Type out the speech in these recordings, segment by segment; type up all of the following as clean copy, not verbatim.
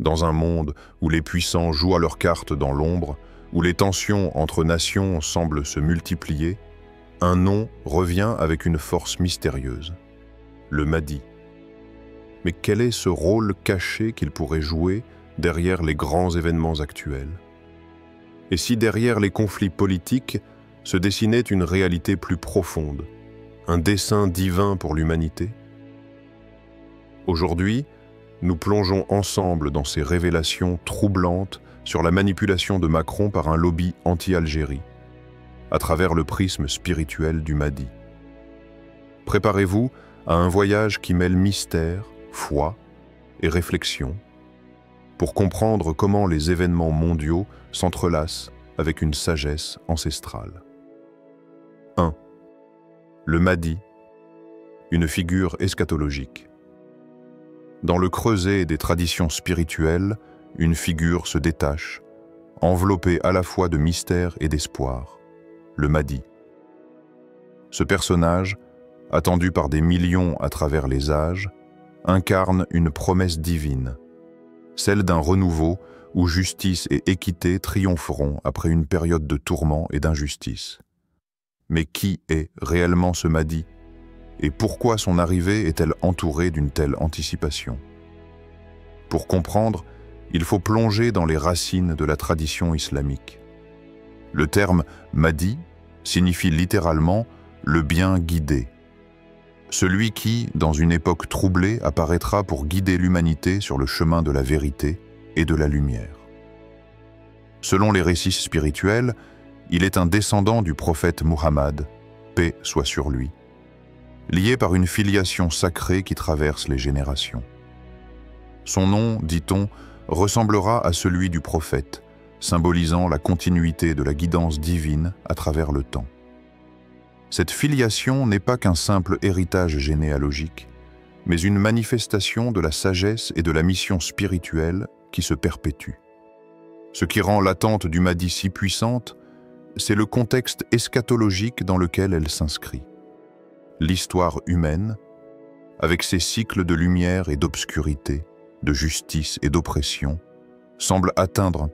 Dans un monde où les puissants jouent à leurs cartes dans l'ombre, où les tensions entre nations semblent se multiplier, un nom revient avec une force mystérieuse, le Mahdi. Mais quel est ce rôle caché qu'il pourrait jouer derrière les grands événements actuels? Et si derrière les conflits politiques se dessinait une réalité plus profonde, un dessein divin pour l'humanité? Aujourd'hui, nous plongeons ensemble dans ces révélations troublantes sur la manipulation de Macron par un lobby anti-Algérie, à travers le prisme spirituel du Mahdi. Préparez-vous à un voyage qui mêle mystère, foi et réflexion, pour comprendre comment les événements mondiaux s'entrelacent avec une sagesse ancestrale. 1. Le Mahdi, une figure eschatologique. Dans le creuset des traditions spirituelles, une figure se détache, enveloppée à la fois de mystère et d'espoir, le Mahdi. Ce personnage, attendu par des millions à travers les âges, incarne une promesse divine, celle d'un renouveau où justice et équité triompheront après une période de tourments et d'injustice. Mais qui est réellement ce Mahdi? Et pourquoi son arrivée est-elle entourée d'une telle anticipation? Pour comprendre, il faut plonger dans les racines de la tradition islamique. Le terme Mahdi signifie littéralement « le bien guidé », celui qui, dans une époque troublée, apparaîtra pour guider l'humanité sur le chemin de la vérité et de la lumière. Selon les récits spirituels, il est un descendant du prophète Muhammad, paix soit sur lui, lié par une filiation sacrée qui traverse les générations. Son nom, dit-on, ressemblera à celui du prophète, symbolisant la continuité de la guidance divine à travers le temps. Cette filiation n'est pas qu'un simple héritage généalogique, mais une manifestation de la sagesse et de la mission spirituelle qui se perpétue. Ce qui rend l'attente du Mahdi si puissante, c'est le contexte eschatologique dans lequel elle s'inscrit. L'histoire humaine, avec ses cycles de lumière et d'obscurité, de justice et d'oppression, semble atteindre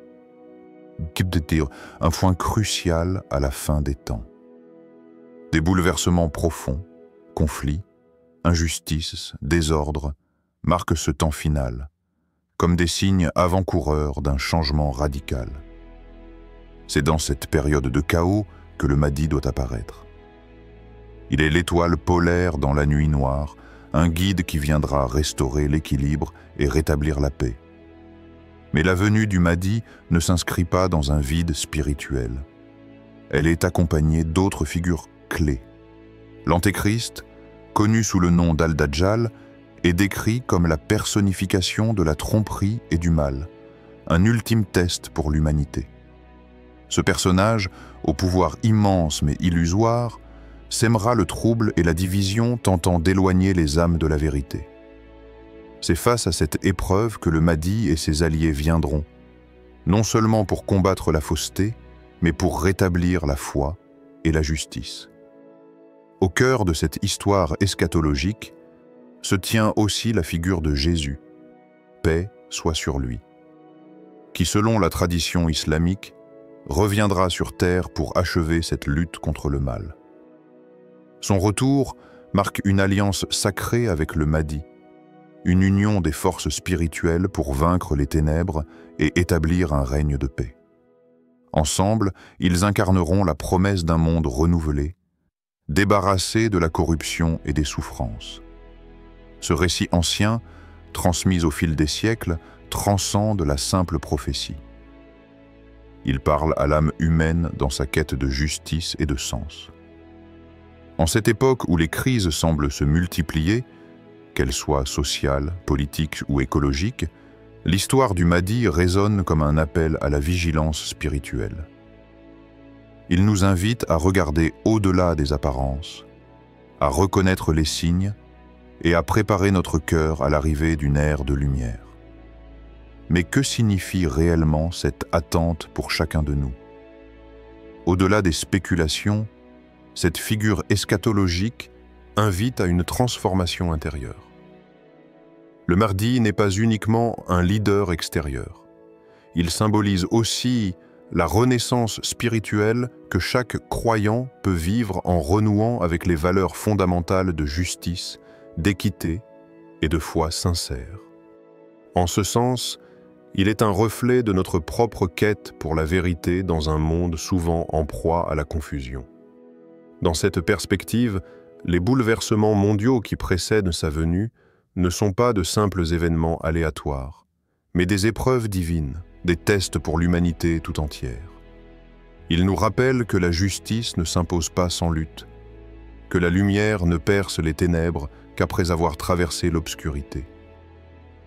un point crucial à la fin des temps. Des bouleversements profonds, conflits, injustices, désordres, marquent ce temps final, comme des signes avant-coureurs d'un changement radical. C'est dans cette période de chaos que le Mahdi doit apparaître. Il est l'étoile polaire dans la nuit noire, un guide qui viendra restaurer l'équilibre et rétablir la paix. Mais la venue du Mahdi ne s'inscrit pas dans un vide spirituel. Elle est accompagnée d'autres figures clés. L'Antéchrist, connu sous le nom d'Al-Dajjal, est décrit comme la personnification de la tromperie et du mal, un ultime test pour l'humanité. Ce personnage, au pouvoir immense mais illusoire, sèmera le trouble et la division tentant d'éloigner les âmes de la vérité. C'est face à cette épreuve que le Mahdi et ses alliés viendront, non seulement pour combattre la fausseté, mais pour rétablir la foi et la justice. Au cœur de cette histoire eschatologique se tient aussi la figure de Jésus, paix soit sur lui, qui selon la tradition islamique reviendra sur terre pour achever cette lutte contre le mal. Son retour marque une alliance sacrée avec le Mahdi, une union des forces spirituelles pour vaincre les ténèbres et établir un règne de paix. Ensemble, ils incarneront la promesse d'un monde renouvelé, débarrassé de la corruption et des souffrances. Ce récit ancien, transmis au fil des siècles, transcende la simple prophétie. Il parle à l'âme humaine dans sa quête de justice et de sens. En cette époque où les crises semblent se multiplier, qu'elles soient sociales, politiques ou écologiques, l'histoire du Mahdi résonne comme un appel à la vigilance spirituelle. Il nous invite à regarder au-delà des apparences, à reconnaître les signes et à préparer notre cœur à l'arrivée d'une ère de lumière. Mais que signifie réellement cette attente pour chacun de nous? Au-delà des spéculations, cette figure eschatologique invite à une transformation intérieure. Le Mahdi n'est pas uniquement un leader extérieur. Il symbolise aussi la renaissance spirituelle que chaque croyant peut vivre en renouant avec les valeurs fondamentales de justice, d'équité et de foi sincère. En ce sens, il est un reflet de notre propre quête pour la vérité dans un monde souvent en proie à la confusion. Dans cette perspective, les bouleversements mondiaux qui précèdent sa venue ne sont pas de simples événements aléatoires, mais des épreuves divines, des tests pour l'humanité tout entière. Ils nous rappellent que la justice ne s'impose pas sans lutte, que la lumière ne perce les ténèbres qu'après avoir traversé l'obscurité.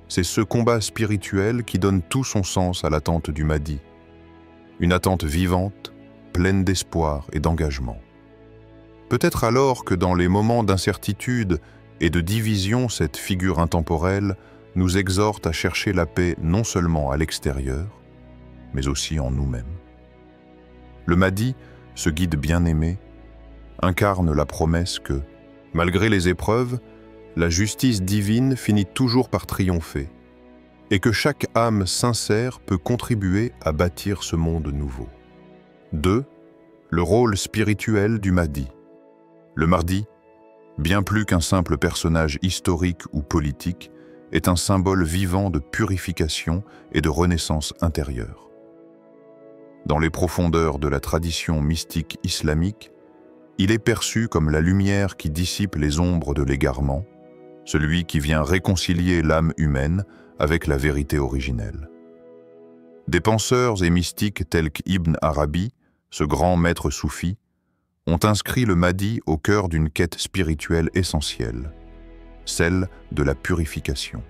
C'est ce combat spirituel qui donne tout son sens à l'attente du Mahdi, une attente vivante, pleine d'espoir et d'engagement. Peut-être alors que dans les moments d'incertitude et de division, cette figure intemporelle nous exhorte à chercher la paix non seulement à l'extérieur, mais aussi en nous-mêmes. Le Mahdi, ce guide bien-aimé, incarne la promesse que, malgré les épreuves, la justice divine finit toujours par triompher, et que chaque âme sincère peut contribuer à bâtir ce monde nouveau. 2. Le rôle spirituel du Mahdi. Le Mahdi, bien plus qu'un simple personnage historique ou politique, est un symbole vivant de purification et de renaissance intérieure. Dans les profondeurs de la tradition mystique islamique, il est perçu comme la lumière qui dissipe les ombres de l'égarement, celui qui vient réconcilier l'âme humaine avec la vérité originelle. Des penseurs et mystiques tels qu'Ibn Arabi, ce grand maître soufi, ont inscrit le Mahdi au cœur d'une quête spirituelle essentielle, celle de la purification.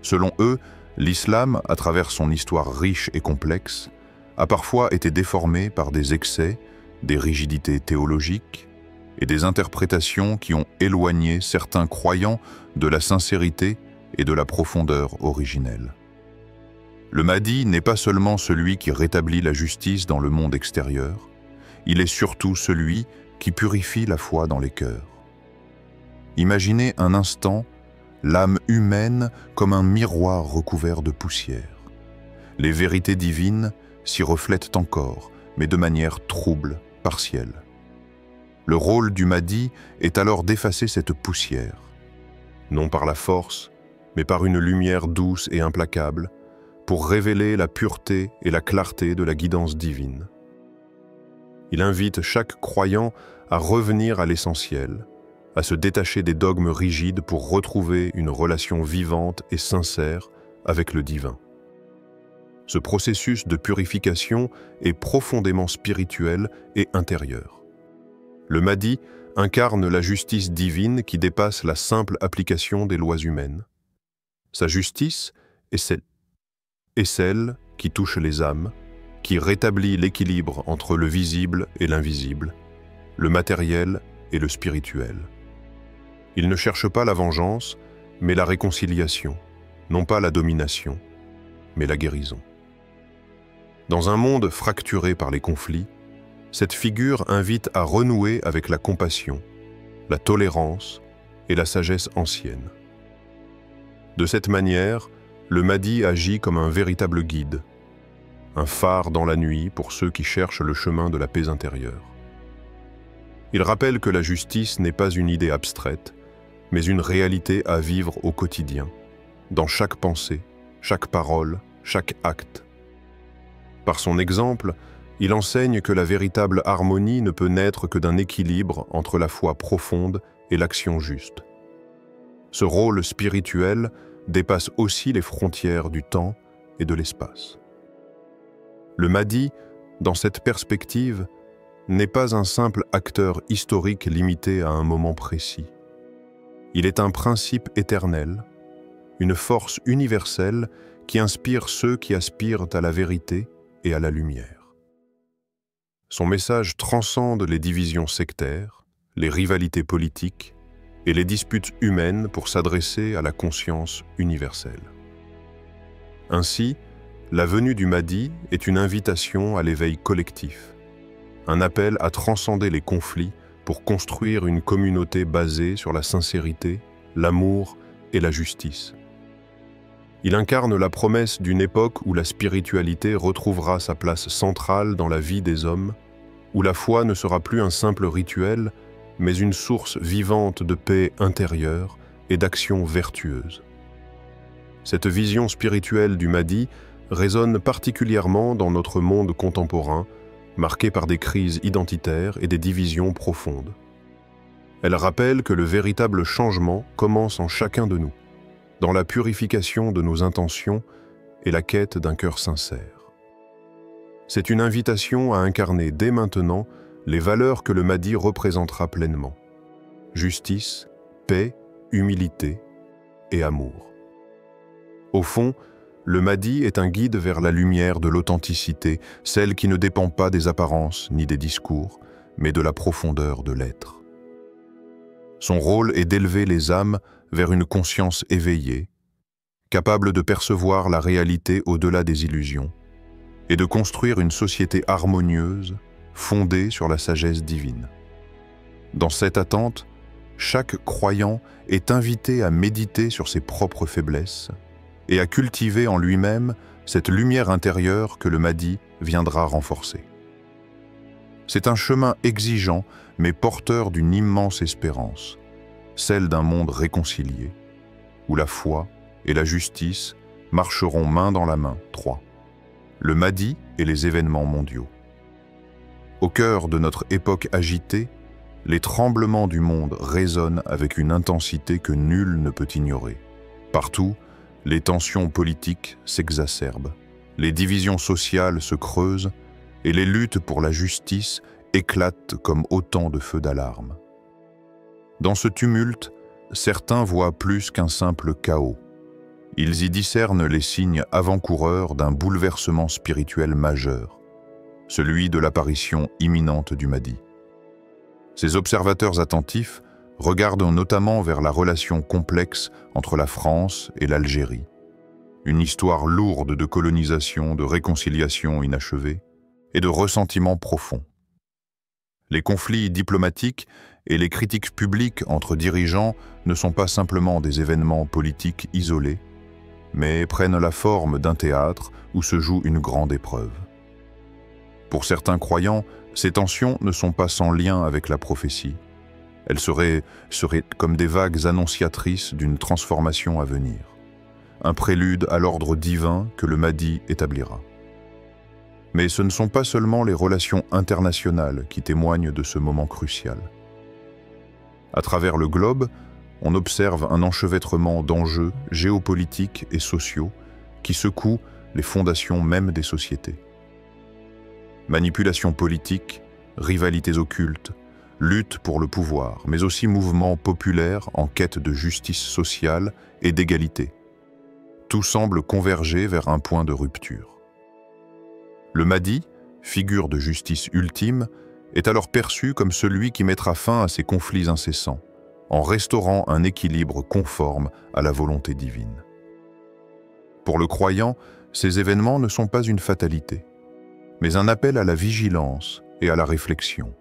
Selon eux, l'islam, à travers son histoire riche et complexe, a parfois été déformé par des excès, des rigidités théologiques et des interprétations qui ont éloigné certains croyants de la sincérité et de la profondeur originelle. Le Mahdi n'est pas seulement celui qui rétablit la justice dans le monde extérieur, il est surtout celui qui purifie la foi dans les cœurs. Imaginez un instant l'âme humaine comme un miroir recouvert de poussière. Les vérités divines s'y reflètent encore, mais de manière trouble, partielle. Le rôle du Mahdi est alors d'effacer cette poussière, non par la force, mais par une lumière douce et implacable, pour révéler la pureté et la clarté de la guidance divine. Il invite chaque croyant à revenir à l'essentiel, à se détacher des dogmes rigides pour retrouver une relation vivante et sincère avec le divin. Ce processus de purification est profondément spirituel et intérieur. Le Mahdi incarne la justice divine qui dépasse la simple application des lois humaines. Sa justice est celle qui touche les âmes, qui rétablit l'équilibre entre le visible et l'invisible, le matériel et le spirituel. Il ne cherche pas la vengeance, mais la réconciliation, non pas la domination, mais la guérison. Dans un monde fracturé par les conflits, cette figure invite à renouer avec la compassion, la tolérance et la sagesse ancienne. De cette manière, le Mahdi agit comme un véritable guide, un phare dans la nuit pour ceux qui cherchent le chemin de la paix intérieure. Il rappelle que la justice n'est pas une idée abstraite, mais une réalité à vivre au quotidien, dans chaque pensée, chaque parole, chaque acte. Par son exemple, il enseigne que la véritable harmonie ne peut naître que d'un équilibre entre la foi profonde et l'action juste. Ce rôle spirituel dépasse aussi les frontières du temps et de l'espace. Le Mahdi, dans cette perspective, n'est pas un simple acteur historique limité à un moment précis. Il est un principe éternel, une force universelle qui inspire ceux qui aspirent à la vérité et à la lumière. Son message transcende les divisions sectaires, les rivalités politiques et les disputes humaines pour s'adresser à la conscience universelle. Ainsi, la venue du Mahdi est une invitation à l'éveil collectif, un appel à transcender les conflits pour construire une communauté basée sur la sincérité, l'amour et la justice. Il incarne la promesse d'une époque où la spiritualité retrouvera sa place centrale dans la vie des hommes, où la foi ne sera plus un simple rituel, mais une source vivante de paix intérieure et d'action vertueuse. Cette vision spirituelle du Mahdi résonne particulièrement dans notre monde contemporain, marqué par des crises identitaires et des divisions profondes. Elle rappelle que le véritable changement commence en chacun de nous, dans la purification de nos intentions et la quête d'un cœur sincère. C'est une invitation à incarner dès maintenant les valeurs que le Mahdi représentera pleinement: justice, paix, humilité et amour. Au fond, le Mahdi est un guide vers la lumière de l'authenticité, celle qui ne dépend pas des apparences ni des discours, mais de la profondeur de l'être. Son rôle est d'élever les âmes vers une conscience éveillée, capable de percevoir la réalité au-delà des illusions, et de construire une société harmonieuse, fondée sur la sagesse divine. Dans cette attente, chaque croyant est invité à méditer sur ses propres faiblesses et à cultiver en lui-même cette lumière intérieure que le Mahdi viendra renforcer. C'est un chemin exigeant, mais porteur d'une immense espérance, celle d'un monde réconcilié, où la foi et la justice marcheront main dans la main. 3. Le Mahdi et les événements mondiaux. Au cœur de notre époque agitée, les tremblements du monde résonnent avec une intensité que nul ne peut ignorer. Partout, les tensions politiques s'exacerbent, les divisions sociales se creusent et les luttes pour la justice éclatent comme autant de feux d'alarme. Dans ce tumulte, certains voient plus qu'un simple chaos. Ils y discernent les signes avant-coureurs d'un bouleversement spirituel majeur, celui de l'apparition imminente du Mahdi. Ces observateurs attentifs regardent notamment vers la relation complexe entre la France et l'Algérie, une histoire lourde de colonisation, de réconciliation inachevée et de ressentiments profonds. Les conflits diplomatiques et les critiques publiques entre dirigeants ne sont pas simplement des événements politiques isolés, mais prennent la forme d'un théâtre où se joue une grande épreuve. Pour certains croyants, ces tensions ne sont pas sans lien avec la prophétie. Elles seraient comme des vagues annonciatrices d'une transformation à venir, un prélude à l'ordre divin que le Mahdi établira. Mais ce ne sont pas seulement les relations internationales qui témoignent de ce moment crucial. À travers le globe, on observe un enchevêtrement d'enjeux géopolitiques et sociaux qui secouent les fondations même des sociétés. Manipulation politique, rivalités occultes, lutte pour le pouvoir, mais aussi mouvements populaires en quête de justice sociale et d'égalité. Tout semble converger vers un point de rupture. Le Mahdi, figure de justice ultime, est alors perçu comme celui qui mettra fin à ces conflits incessants, en restaurant un équilibre conforme à la volonté divine. Pour le croyant, ces événements ne sont pas une fatalité, mais un appel à la vigilance et à la réflexion.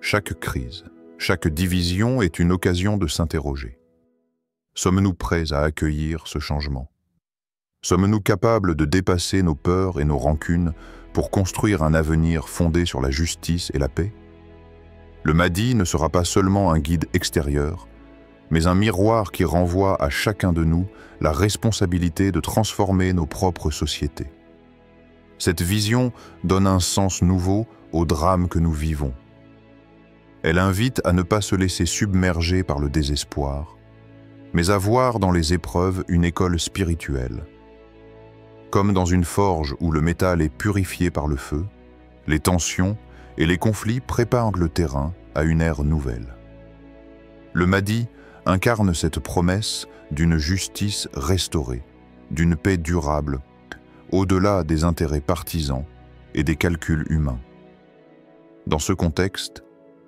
Chaque crise, chaque division est une occasion de s'interroger. Sommes-nous prêts à accueillir ce changement? Sommes-nous capables de dépasser nos peurs et nos rancunes pour construire un avenir fondé sur la justice et la paix? Le Mahdi ne sera pas seulement un guide extérieur, mais un miroir qui renvoie à chacun de nous la responsabilité de transformer nos propres sociétés. Cette vision donne un sens nouveau au drame que nous vivons. Elle invite à ne pas se laisser submerger par le désespoir, mais à voir dans les épreuves une école spirituelle. Comme dans une forge où le métal est purifié par le feu, les tensions et les conflits préparent le terrain à une ère nouvelle. Le Mahdi incarne cette promesse d'une justice restaurée, d'une paix durable, au-delà des intérêts partisans et des calculs humains. Dans ce contexte,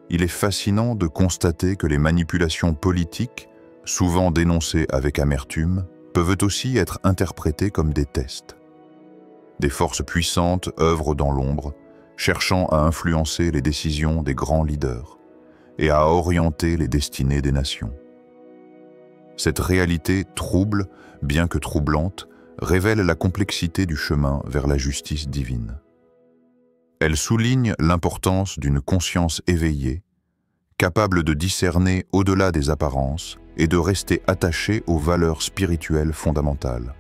il est fascinant de constater que les manipulations politiques, souvent dénoncées avec amertume, peuvent aussi être interprétées comme des tests. Des forces puissantes œuvrent dans l'ombre, cherchant à influencer les décisions des grands leaders et à orienter les destinées des nations. Cette réalité trouble, bien que troublante, révèle la complexité du chemin vers la justice divine. Elle souligne l'importance d'une conscience éveillée, capable de discerner au-delà des apparences et de rester attachée aux valeurs spirituelles fondamentales.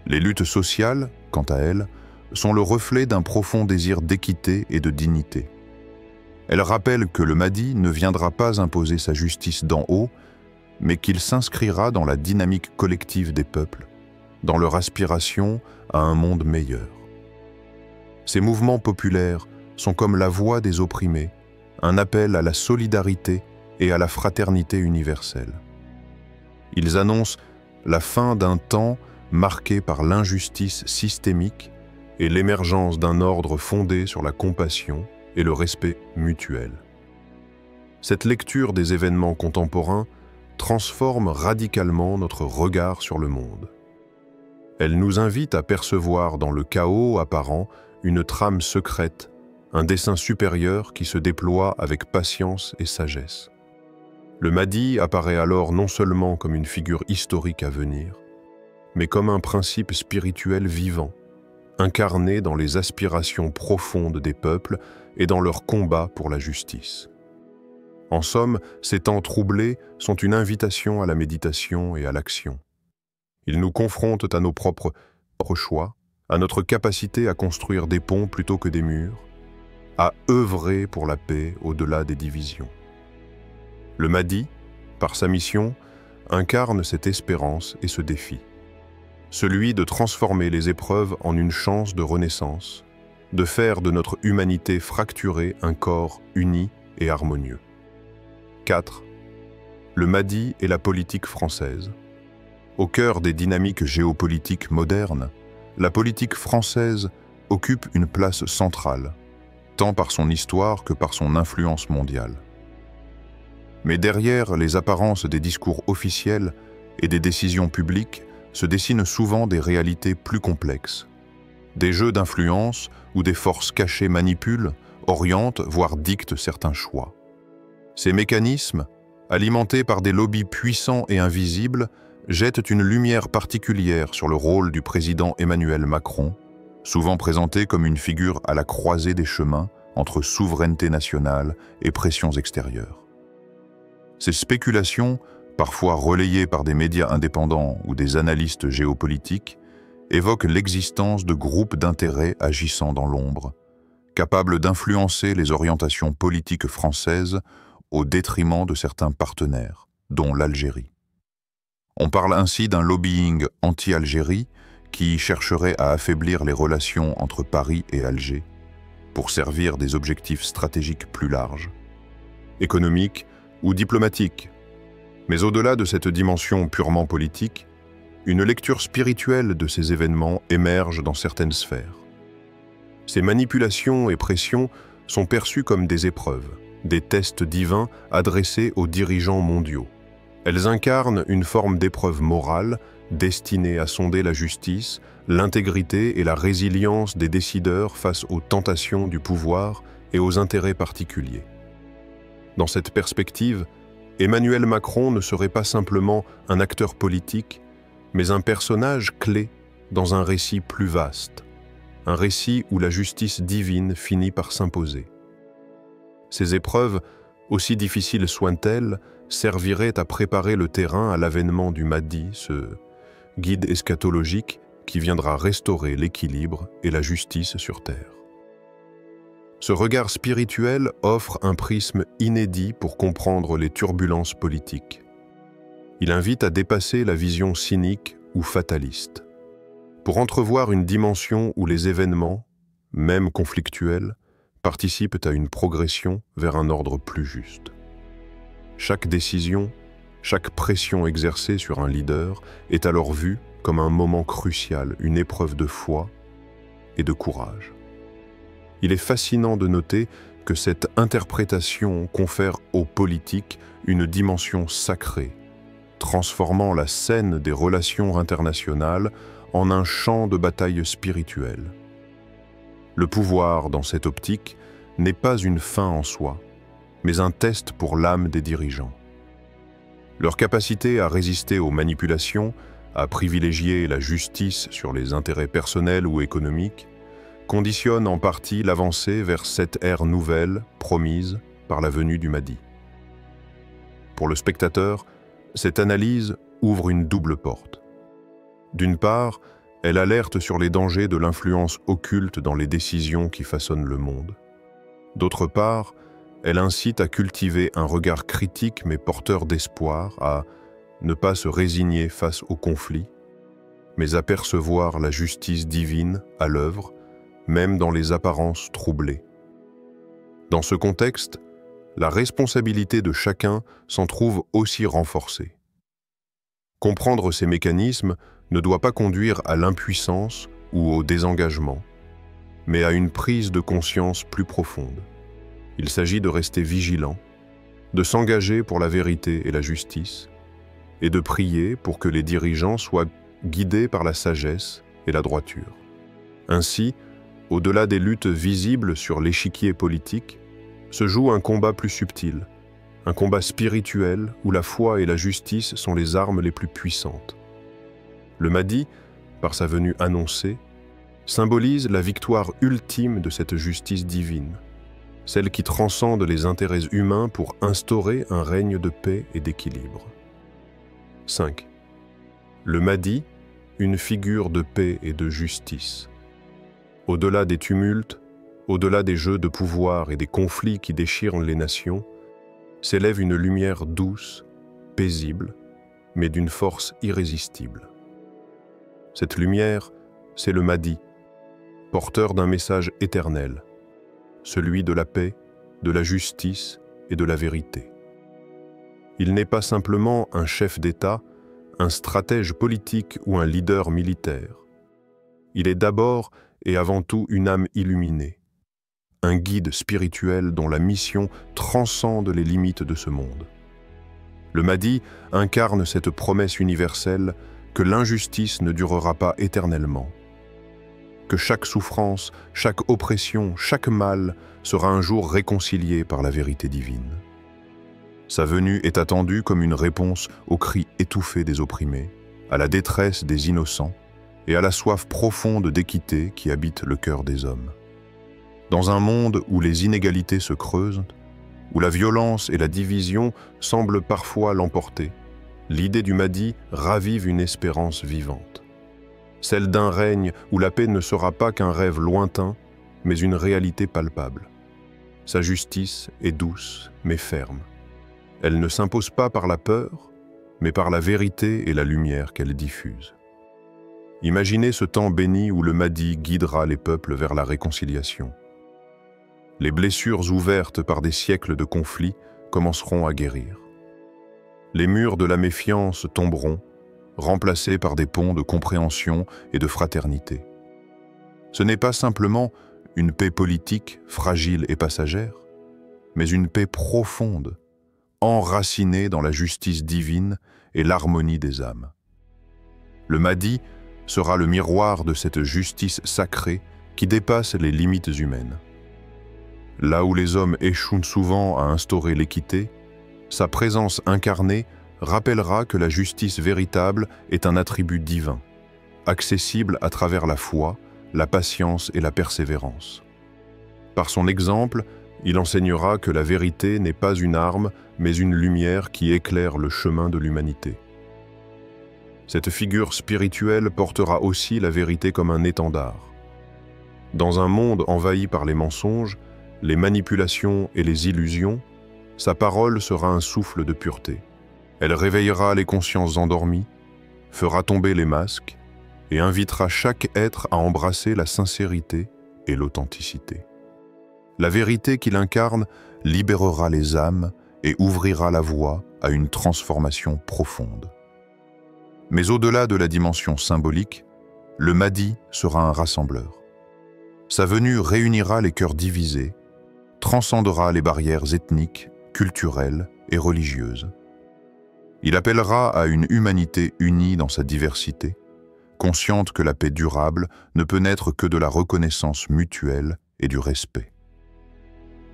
Les luttes sociales, quant à elles, sont le reflet d'un profond désir d'équité et de dignité. Elles rappellent que le Mahdi ne viendra pas imposer sa justice d'en haut, mais qu'il s'inscrira dans la dynamique collective des peuples, dans leur aspiration à un monde meilleur. Ces mouvements populaires sont comme la voix des opprimés, un appel à la solidarité et à la fraternité universelle. Ils annoncent la fin d'un temps marqué par l'injustice systémique et l'émergence d'un ordre fondé sur la compassion et le respect mutuel. Cette lecture des événements contemporains transforme radicalement notre regard sur le monde. Elle nous invite à percevoir dans le chaos apparent une trame secrète, un dessein supérieur qui se déploie avec patience et sagesse. Le Mahdi apparaît alors non seulement comme une figure historique à venir, mais comme un principe spirituel vivant, incarné dans les aspirations profondes des peuples et dans leur combat pour la justice. En somme, ces temps troublés sont une invitation à la méditation et à l'action. Ils nous confrontent à nos propres choix, à notre capacité à construire des ponts plutôt que des murs, à œuvrer pour la paix au-delà des divisions. Le Mahdi, par sa mission, incarne cette espérance et ce défi. Celui de transformer les épreuves en une chance de renaissance, de faire de notre humanité fracturée un corps uni et harmonieux. 4. Le Mahdi et la politique française. Au cœur des dynamiques géopolitiques modernes, la politique française occupe une place centrale, tant par son histoire que par son influence mondiale. Mais derrière les apparences des discours officiels et des décisions publiques se dessinent souvent des réalités plus complexes. Des jeux d'influence où des forces cachées manipulent, orientent, voire dictent certains choix. Ces mécanismes, alimentés par des lobbies puissants et invisibles, jettent une lumière particulière sur le rôle du président Emmanuel Macron, souvent présenté comme une figure à la croisée des chemins entre souveraineté nationale et pressions extérieures. Ces spéculations, parfois relayées par des médias indépendants ou des analystes géopolitiques, évoquent l'existence de groupes d'intérêts agissant dans l'ombre, capables d'influencer les orientations politiques françaises au détriment de certains partenaires, dont l'Algérie. On parle ainsi d'un lobbying anti-Algérie qui chercherait à affaiblir les relations entre Paris et Alger pour servir des objectifs stratégiques plus larges, économiques ou diplomatiques. Mais au-delà de cette dimension purement politique, une lecture spirituelle de ces événements émerge dans certaines sphères. Ces manipulations et pressions sont perçues comme des épreuves, des tests divins adressés aux dirigeants mondiaux. Elles incarnent une forme d'épreuve morale destinée à sonder la justice, l'intégrité et la résilience des décideurs face aux tentations du pouvoir et aux intérêts particuliers. Dans cette perspective, Emmanuel Macron ne serait pas simplement un acteur politique, mais un personnage clé dans un récit plus vaste, un récit où la justice divine finit par s'imposer. Ces épreuves, aussi difficiles soient-elles, serviraient à préparer le terrain à l'avènement du Mahdi, ce guide eschatologique qui viendra restaurer l'équilibre et la justice sur terre. Ce regard spirituel offre un prisme inédit pour comprendre les turbulences politiques. Il invite à dépasser la vision cynique ou fataliste, pour entrevoir une dimension où les événements, même conflictuels, participent à une progression vers un ordre plus juste. Chaque décision, chaque pression exercée sur un leader est alors vue comme un moment crucial, une épreuve de foi et de courage. Il est fascinant de noter que cette interprétation confère aux politiques une dimension sacrée, transformant la scène des relations internationales en un champ de bataille spirituelle. Le pouvoir, dans cette optique, n'est pas une fin en soi, mais un test pour l'âme des dirigeants. Leur capacité à résister aux manipulations, à privilégier la justice sur les intérêts personnels ou économiques, conditionne en partie l'avancée vers cette ère nouvelle promise par la venue du Mahdi. Pour le spectateur, cette analyse ouvre une double porte. D'une part, elle alerte sur les dangers de l'influence occulte dans les décisions qui façonnent le monde. D'autre part, elle incite à cultiver un regard critique mais porteur d'espoir, à ne pas se résigner face au conflit, mais à percevoir la justice divine à l'œuvre, même dans les apparences troublées. Dans ce contexte, la responsabilité de chacun s'en trouve aussi renforcée. Comprendre ces mécanismes ne doit pas conduire à l'impuissance ou au désengagement, mais à une prise de conscience plus profonde. Il s'agit de rester vigilant, de s'engager pour la vérité et la justice, et de prier pour que les dirigeants soient guidés par la sagesse et la droiture. Ainsi, au-delà des luttes visibles sur l'échiquier politique, se joue un combat plus subtil, un combat spirituel où la foi et la justice sont les armes les plus puissantes. Le Mahdi, par sa venue annoncée, symbolise la victoire ultime de cette justice divine, celle qui transcende les intérêts humains pour instaurer un règne de paix et d'équilibre. 5. Le Mahdi, une figure de paix et de justice. Au-delà des tumultes, au-delà des jeux de pouvoir et des conflits qui déchirent les nations, s'élève une lumière douce, paisible, mais d'une force irrésistible. Cette lumière, c'est le Mahdi, porteur d'un message éternel, celui de la paix, de la justice et de la vérité. Il n'est pas simplement un chef d'État, un stratège politique ou un leader militaire. Il est d'abord et avant tout une âme illuminée, un guide spirituel dont la mission transcende les limites de ce monde. Le Mahdi incarne cette promesse universelle que l'injustice ne durera pas éternellement, que chaque souffrance, chaque oppression, chaque mal sera un jour réconcilié par la vérité divine. Sa venue est attendue comme une réponse aux cris étouffés des opprimés, à la détresse des innocents et à la soif profonde d'équité qui habite le cœur des hommes. Dans un monde où les inégalités se creusent, où la violence et la division semblent parfois l'emporter, l'idée du Mahdi ravive une espérance vivante. Celle d'un règne où la paix ne sera pas qu'un rêve lointain, mais une réalité palpable. Sa justice est douce, mais ferme. Elle ne s'impose pas par la peur, mais par la vérité et la lumière qu'elle diffuse. Imaginez ce temps béni où le Mahdi guidera les peuples vers la réconciliation. Les blessures ouvertes par des siècles de conflits commenceront à guérir. Les murs de la méfiance tomberont, remplacés par des ponts de compréhension et de fraternité. Ce n'est pas simplement une paix politique fragile et passagère, mais une paix profonde, enracinée dans la justice divine et l'harmonie des âmes. Le Mahdi sera le miroir de cette justice sacrée qui dépasse les limites humaines. Là où les hommes échouent souvent à instaurer l'équité, sa présence incarnée rappellera que la justice véritable est un attribut divin, accessible à travers la foi, la patience et la persévérance. Par son exemple, il enseignera que la vérité n'est pas une arme, mais une lumière qui éclaire le chemin de l'humanité. Cette figure spirituelle portera aussi la vérité comme un étendard. Dans un monde envahi par les mensonges, les manipulations et les illusions, sa parole sera un souffle de pureté. Elle réveillera les consciences endormies, fera tomber les masques et invitera chaque être à embrasser la sincérité et l'authenticité. La vérité qu'il incarne libérera les âmes et ouvrira la voie à une transformation profonde. Mais au-delà de la dimension symbolique, le Mahdi sera un rassembleur. Sa venue réunira les cœurs divisés, transcendera les barrières ethniques, culturelles et religieuses. Il appellera à une humanité unie dans sa diversité, consciente que la paix durable ne peut naître que de la reconnaissance mutuelle et du respect.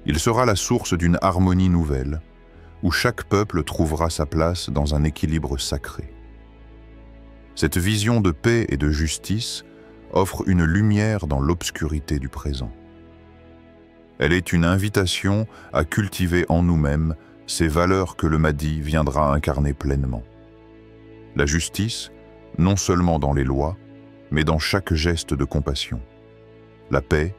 Il sera la source d'une harmonie nouvelle, où chaque peuple trouvera sa place dans un équilibre sacré. Cette vision de paix et de justice offre une lumière dans l'obscurité du présent. Elle est une invitation à cultiver en nous-mêmes ces valeurs que le Mahdi viendra incarner pleinement. La justice, non seulement dans les lois, mais dans chaque geste de compassion. La paix,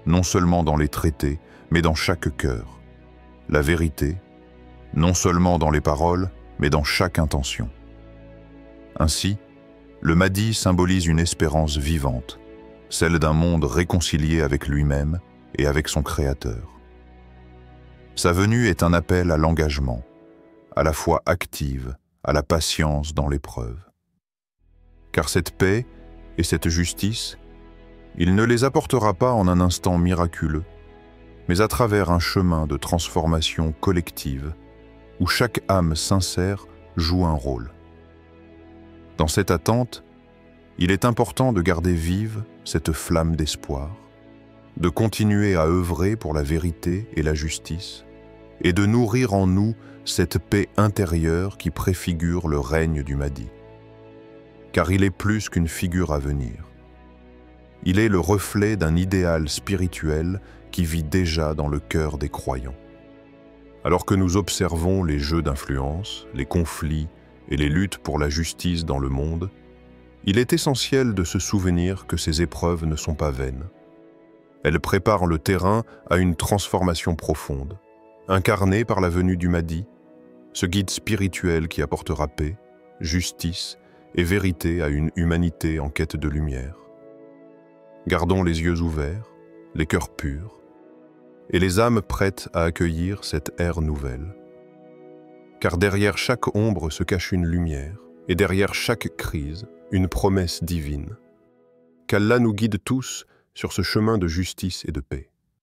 non seulement dans les traités, mais dans chaque cœur. La vérité, non seulement dans les paroles, mais dans chaque intention. Ainsi, le Mahdi symbolise une espérance vivante, celle d'un monde réconcilié avec lui-même et avec son Créateur. Sa venue est un appel à l'engagement, à la foi active, à la patience dans l'épreuve. Car cette paix et cette justice, il ne les apportera pas en un instant miraculeux, mais à travers un chemin de transformation collective où chaque âme sincère joue un rôle. Dans cette attente, il est important de garder vive cette flamme d'espoir, de continuer à œuvrer pour la vérité et la justice, et de nourrir en nous cette paix intérieure qui préfigure le règne du Mahdi. Car il est plus qu'une figure à venir. Il est le reflet d'un idéal spirituel qui vit déjà dans le cœur des croyants. Alors que nous observons les jeux d'influence, les conflits et les luttes pour la justice dans le monde, il est essentiel de se souvenir que ces épreuves ne sont pas vaines. Elles préparent le terrain à une transformation profonde, incarnée par la venue du Mahdi, ce guide spirituel qui apportera paix, justice et vérité à une humanité en quête de lumière. Gardons les yeux ouverts, les cœurs purs, et les âmes prêtes à accueillir cette ère nouvelle. Car derrière chaque ombre se cache une lumière, et derrière chaque crise, une promesse divine. Qu'Allah nous guide tous sur ce chemin de justice et de paix.